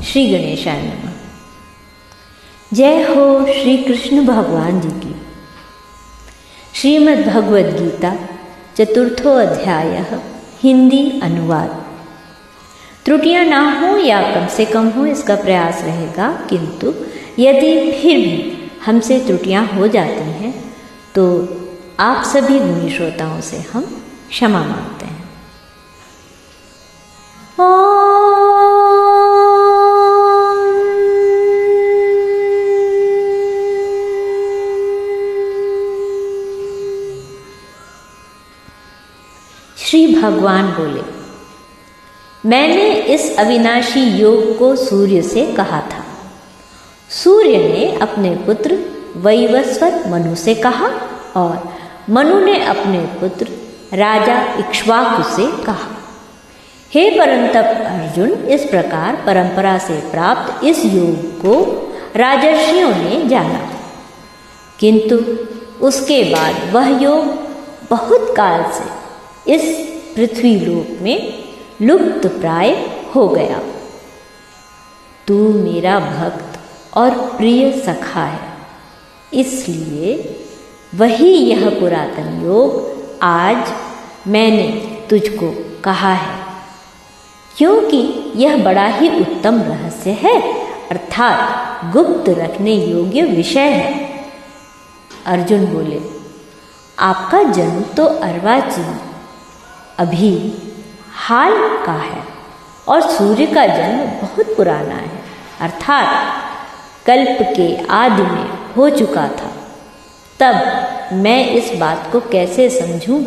श्री गणेशाय नमः। जय हो श्री कृष्ण भगवान जी की। श्रीमद् भगवद गीता चतुर्थो अध्याय हिंदी अनुवाद। त्रुटियां ना हो या कम से कम हो इसका प्रयास रहेगा, किंतु यदि फिर भी हमसे त्रुटियां हो जाती हैं तो आप सभी गुणी श्रोताओं से हम क्षमा मांगते हैं। श्री भगवान बोले, मैंने इस अविनाशी योग को सूर्य से कहा था। सूर्य ने अपने पुत्र वैवस्वत मनु से कहा और मनु ने अपने पुत्र राजा इक्ष्वाकु से कहा। हे परंतप अर्जुन, इस प्रकार परंपरा से प्राप्त इस योग को राजर्षियों ने जाना, किंतु उसके बाद वह योग बहुत काल से इस पृथ्वी लोक में लुप्त प्राय हो गया। तू मेरा भक्त और प्रिय सखा है, इसलिए वही यह पुरातन योग आज मैंने तुझको कहा है, क्योंकि यह बड़ा ही उत्तम रहस्य है, अर्थात गुप्त रखने योग्य विषय है। अर्जुन बोले, आपका जन्म तो अर्वाचीन अभी हाल का है और सूर्य का जन्म बहुत पुराना है, अर्थात कल्प के आदि में हो चुका था। तब मैं इस बात को कैसे समझूं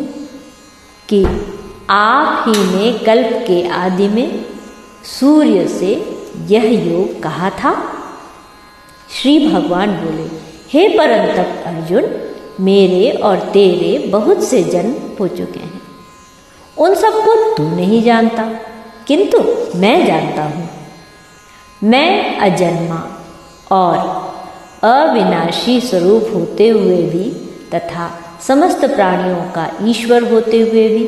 कि आप ही ने कल्प के आदि में सूर्य से यह योग कहा था। श्री भगवान बोले, हे परंतप अर्जुन, मेरे और तेरे बहुत से जन्म हो चुके हैं, उन सबको तू नहीं जानता, किंतु मैं जानता हूँ। मैं अजन्मा और अविनाशी स्वरूप होते हुए भी तथा समस्त प्राणियों का ईश्वर होते हुए भी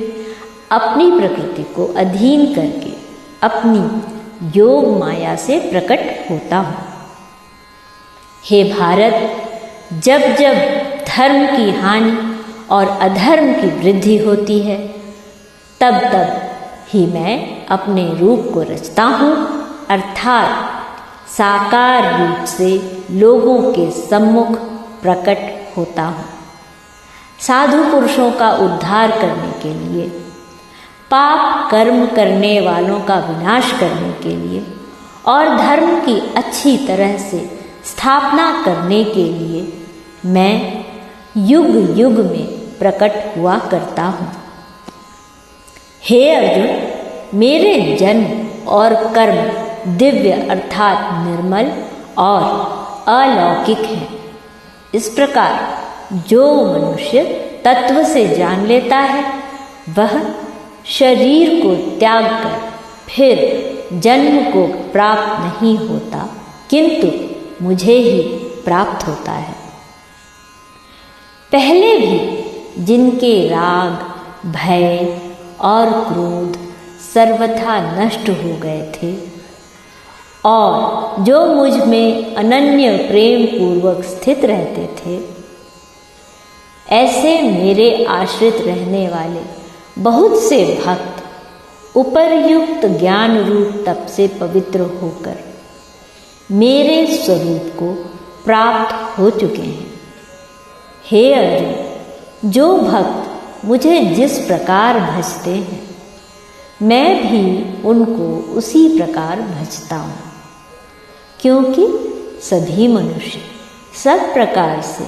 अपनी प्रकृति को अधीन करके अपनी योग माया से प्रकट होता हूँ। हे भारत, जब जब धर्म की हानि और अधर्म की वृद्धि होती है, तब तब ही मैं अपने रूप को रचता हूँ, अर्थात साकार रूप से लोगों के सम्मुख प्रकट होता हूँ। साधु पुरुषों का उद्धार करने के लिए, पाप कर्म करने वालों का विनाश करने के लिए और धर्म की अच्छी तरह से स्थापना करने के लिए मैं युग युग में प्रकट हुआ करता हूँ। हे अर्जुन, मेरे जन्म और कर्म दिव्य अर्थात निर्मल और अलौकिक हैं। इस प्रकार जो मनुष्य तत्व से जान लेता है, वह शरीर को त्याग कर फिर जन्म को प्राप्त नहीं होता, किंतु मुझे ही प्राप्त होता है। पहले भी जिनके राग, भय और क्रोध सर्वथा नष्ट हो गए थे और जो मुझ में अनन्य प्रेम पूर्वक स्थित रहते थे, ऐसे मेरे आश्रित रहने वाले बहुत से भक्त उपर्युक्त ज्ञान रूप तप से पवित्र होकर मेरे स्वरूप को प्राप्त हो चुके हैं। हे अर्जुन, जो भक्त मुझे जिस प्रकार भजते हैं, मैं भी उनको उसी प्रकार भजता हूँ, क्योंकि सभी मनुष्य सब प्रकार से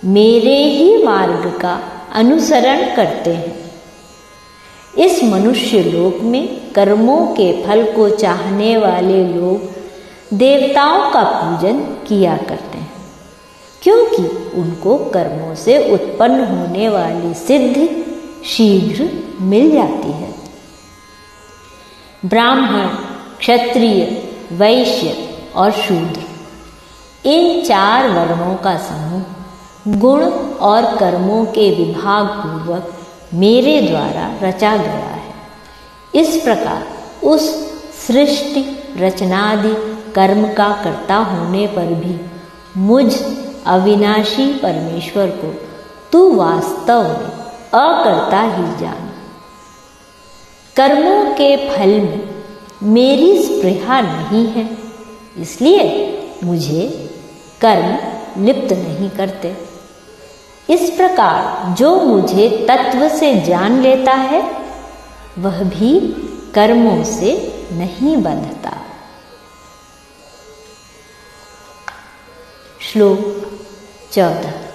मेरे ही मार्ग का अनुसरण करते हैं। इस मनुष्य लोक में कर्मों के फल को चाहने वाले लोग देवताओं का पूजन किया करते हैं, क्योंकि उनको कर्मों से उत्पन्न होने वाली सिद्धि शीघ्र मिल जाती है। ब्राह्मण, क्षत्रिय, वैश्य और शूद्र, इन चार वर्णों का समूह गुण और कर्मों के विभाग पूर्वक मेरे द्वारा रचा गया है। इस प्रकार उस सृष्टि रचनादि कर्म का कर्ता होने पर भी मुझ अविनाशी परमेश्वर को तू वास्तव में अकर्ता ही जान। कर्मों के फल में मेरी स्पृहा नहीं है, इसलिए मुझे कर्म लिप्त नहीं करते। इस प्रकार जो मुझे तत्व से जान लेता है वह भी कर्मों से नहीं बंधता। श्लोक 14।